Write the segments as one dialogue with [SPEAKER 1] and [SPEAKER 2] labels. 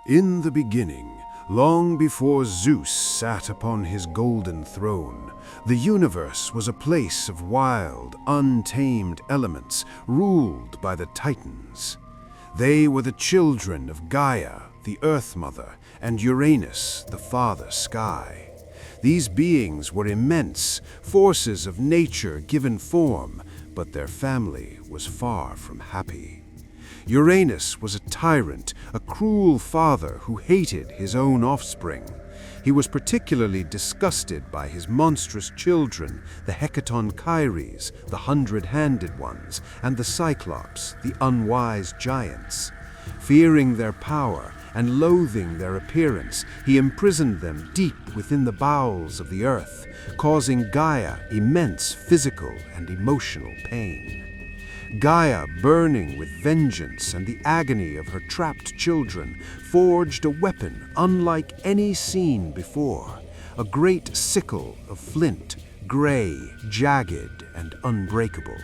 [SPEAKER 1] In the beginning, long before Zeus sat upon his golden throne, the universe was a place of wild, untamed elements ruled by the Titans. They were the children of Gaia, the Earth Mother, and Uranus, the father sky. These beings were immense, forces of nature given form, but their family was far from happy. Uranus was a tyrant, a cruel father who hated his own offspring. He was particularly disgusted by his monstrous children, the Hecatonchires, the hundred-handed ones, and the Cyclops, the unwise giants. Fearing their power and loathing their appearance, he imprisoned them deep within the bowels of the earth, causing Gaia immense physical and emotional pain. Gaia, burning with vengeance and the agony of her trapped children, forged a weapon unlike any seen before, a great sickle of flint, gray, jagged, and unbreakable.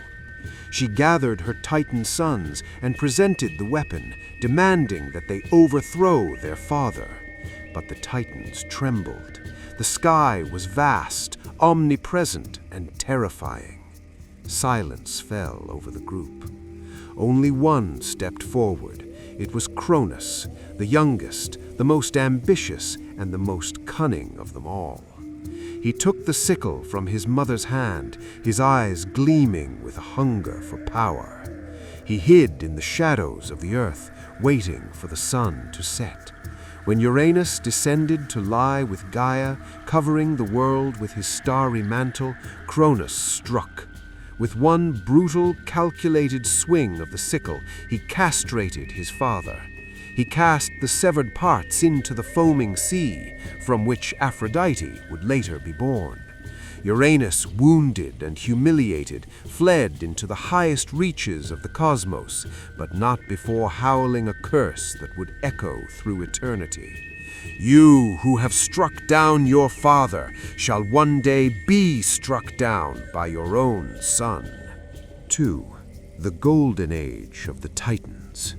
[SPEAKER 1] She gathered her Titan sons and presented the weapon, demanding that they overthrow their father. But the Titans trembled. The sky was vast, omnipresent, and terrifying. Silence fell over the group. Only one stepped forward. It was Cronus, the youngest, the most ambitious, and the most cunning of them all. He took the sickle from his mother's hand, his eyes gleaming with a hunger for power. He hid in the shadows of the earth, waiting for the sun to set. When Uranus descended to lie with Gaia, covering the world with his starry mantle, Cronus struck. With one brutal, calculated swing of the sickle, he castrated his father. He cast the severed parts into the foaming sea, from which Aphrodite would later be born. Uranus, wounded and humiliated, fled into the highest reaches of the cosmos, but not before howling a curse that would echo through eternity. You who have struck down your father shall one day be struck down by your own son. 2. The Golden Age of the Titans.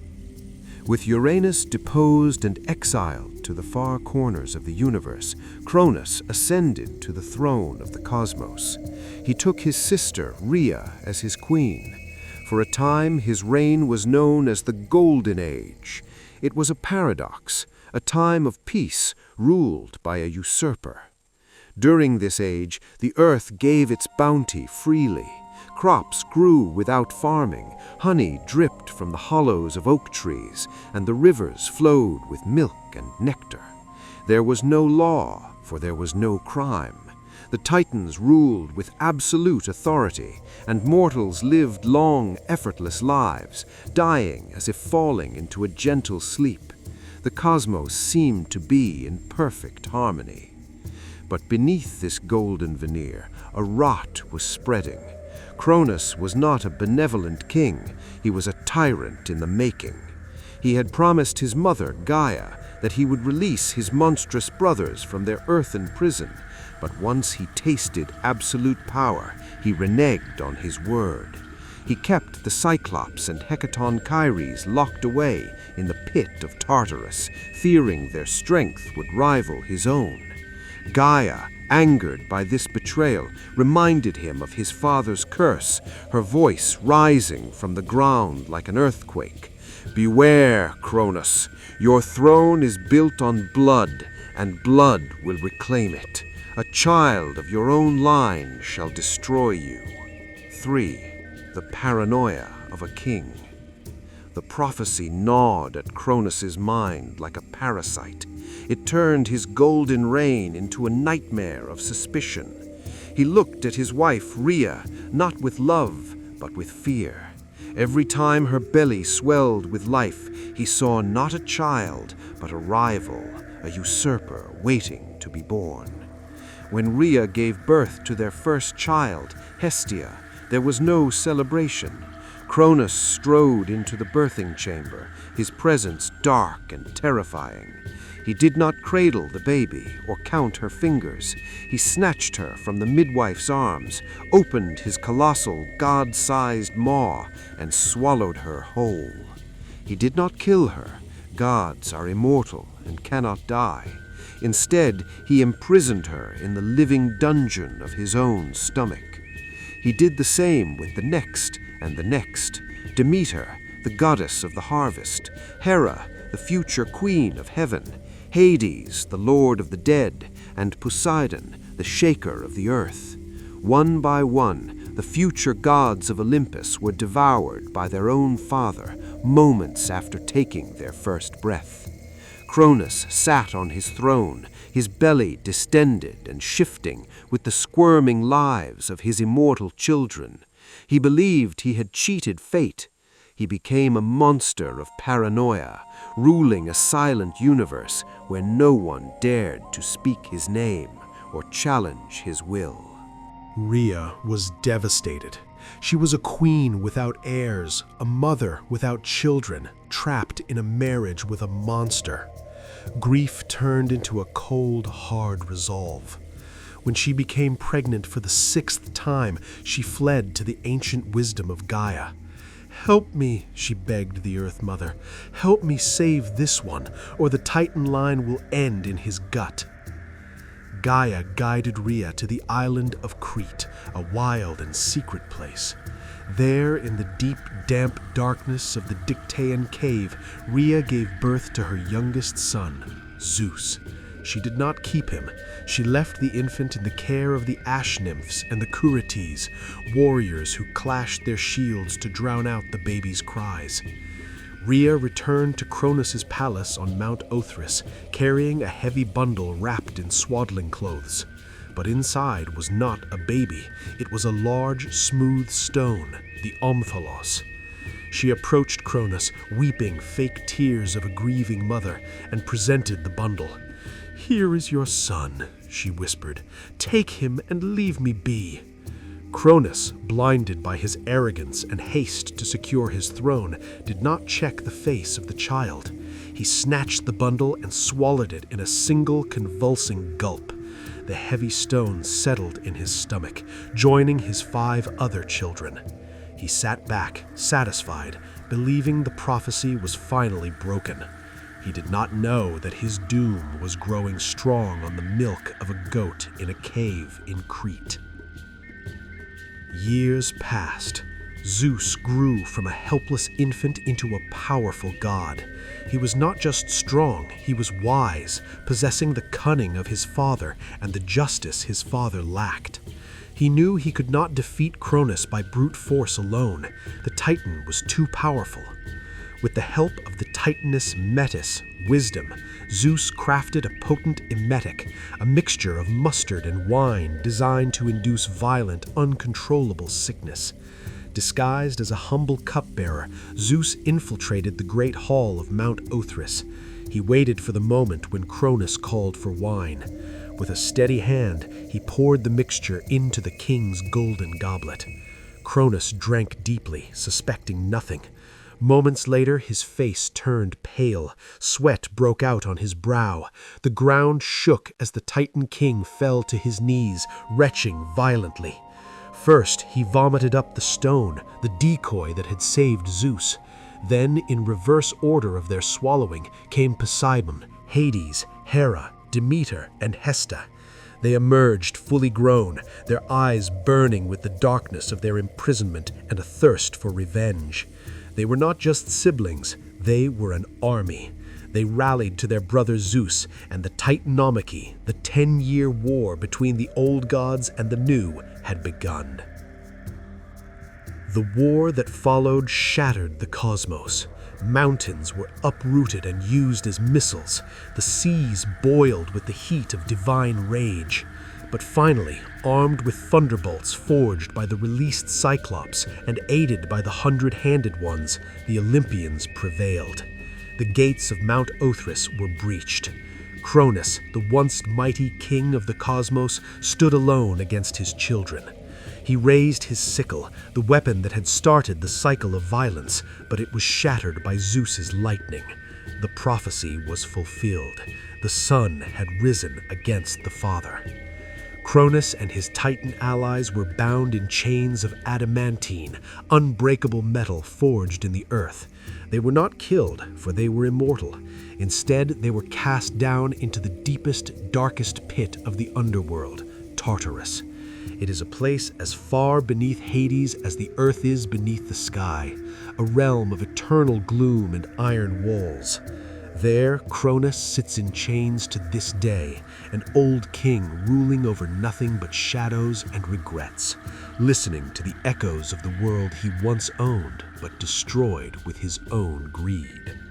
[SPEAKER 1] With Uranus deposed and exiled to the far corners of the universe, Cronus ascended to the throne of the cosmos. He took his sister, Rhea, as his queen. For a time, his reign was known as the Golden Age. It was a paradox, a time of peace ruled by a usurper. During this age, the earth gave its bounty freely. Crops grew without farming, honey dripped from the hollows of oak trees, and the rivers flowed with milk and nectar. There was no law, for there was no crime. The Titans ruled with absolute authority, and mortals lived long, effortless lives, dying as if falling into a gentle sleep. The cosmos seemed to be in perfect harmony. But beneath this golden veneer, a rot was spreading. Cronus was not a benevolent king, he was a tyrant in the making. He had promised his mother, Gaia, that he would release his monstrous brothers from their earthen prison, but once he tasted absolute power, he reneged on his word. He kept the Cyclops and Hecatonchires locked away in the pit of Tartarus, fearing their strength would rival his own. Gaia, angered by this betrayal, reminded him of his father's curse, her voice rising from the ground like an earthquake. Beware, Cronus, your throne is built on blood, and blood will reclaim it. A child of your own line shall destroy you. 3. The paranoia of a king. The prophecy gnawed at Cronus's mind like a parasite. It turned his golden reign into a nightmare of suspicion. He looked at his wife, Rhea, not with love, but with fear. Every time her belly swelled with life, he saw not a child, but a rival, a usurper waiting to be born. When Rhea gave birth to their first child, Hestia, there was no celebration. Cronus strode into the birthing chamber, his presence dark and terrifying. He did not cradle the baby or count her fingers. He snatched her from the midwife's arms, opened his colossal, god-sized maw, and swallowed her whole. He did not kill her,
[SPEAKER 2] gods are immortal and cannot die. Instead, he imprisoned her in the living dungeon of his own stomach. He did the same with the next and the next. Demeter, the goddess of the harvest, Hera, the future queen of heaven, Hades, the lord of the dead, and Poseidon, the shaker of the earth. One by one, the future gods of Olympus were devoured by their own father moments after taking their first breath. Cronus sat on his throne, his belly distended and shifting with the squirming lives of his immortal children. He believed he had cheated fate. He became a monster of paranoia, ruling a silent universe where no one dared to speak his name or challenge his will.
[SPEAKER 3] Rhea was devastated. She was a queen without heirs, a mother without children, trapped in a marriage with a monster. Grief turned into a cold, hard resolve. When she became pregnant for the 6th time, she fled to the ancient wisdom of Gaia. "Help me," she begged the Earth Mother. "Help me save this one, or the Titan line will end in his gut." Gaia guided Rhea to the island of Crete, a wild and secret place. There, in the deep, damp darkness of the Dictaean cave, Rhea gave birth to her youngest son, Zeus. She did not keep him. She left the infant in the care of the ash nymphs and the Curetes, warriors who clashed their shields to drown out the baby's cries. Rhea returned to Cronus's palace on Mount Othrys, carrying a heavy bundle wrapped in swaddling clothes. But inside was not a baby. It was a large, smooth stone, the omphalos. She approached Cronus, weeping fake tears of a grieving mother, and presented the bundle. "Here is your son," she whispered. "Take him and leave me be." Cronus, blinded by his arrogance and haste to secure his throne, did not check the face of the child. He snatched the bundle and swallowed it in a single convulsing gulp. The heavy stone settled in his stomach, joining his 5 other children. He sat back, satisfied, believing the prophecy was finally broken. He did not know that his doom was growing strong on the milk of a goat in a cave in Crete. Years passed. Zeus grew from a helpless infant into a powerful god. He was not just strong, he was wise, possessing the cunning of his father and the justice his father lacked. He knew he could not defeat Cronus by brute force alone. The Titan was too powerful. With the help of the Titaness Metis, wisdom, Zeus crafted a potent emetic, a mixture of mustard and wine designed to induce violent, uncontrollable sickness. Disguised as a humble cupbearer, Zeus infiltrated the great hall of Mount Othrys. He waited for the moment when Cronus called for wine. With a steady hand, he poured the mixture into the king's golden goblet. Cronus drank deeply, suspecting nothing. Moments later, his face turned pale. Sweat broke out on his brow. The ground shook as the Titan king fell to his knees, retching violently. First, he vomited up the stone, the decoy that had saved Zeus. Then, in reverse order of their swallowing, came Poseidon, Hades, Hera, Demeter, and Hesta. They emerged fully grown, their eyes burning with the darkness of their imprisonment and a thirst for revenge. They were not just siblings, they were an army. They rallied to their brother Zeus, and the Titanomachy, the 10-year war between the old gods and the new, had begun. The war that followed shattered the cosmos. Mountains were uprooted and used as missiles. The seas boiled with the heat of divine rage. But finally, armed with thunderbolts forged by the released Cyclops and aided by the 100-handed ones, the Olympians prevailed. The gates of Mount Othrys were breached. Cronus, the once mighty king of the cosmos, stood alone against his children. He raised his sickle, the weapon that had started the cycle of violence, but it was shattered by Zeus's lightning. The prophecy was fulfilled. The son had risen against the father. Cronus and his Titan allies were bound in chains of adamantine, unbreakable metal forged in the earth. They were not killed, for they were immortal. Instead, they were cast down into the deepest, darkest pit of the underworld, Tartarus. It is a place as far beneath Hades as the earth is beneath the sky, a realm of eternal gloom and iron walls. There, Cronus sits in chains to this day, an old king ruling over nothing but shadows and regrets, listening to the echoes of the world he once owned but destroyed with his own greed.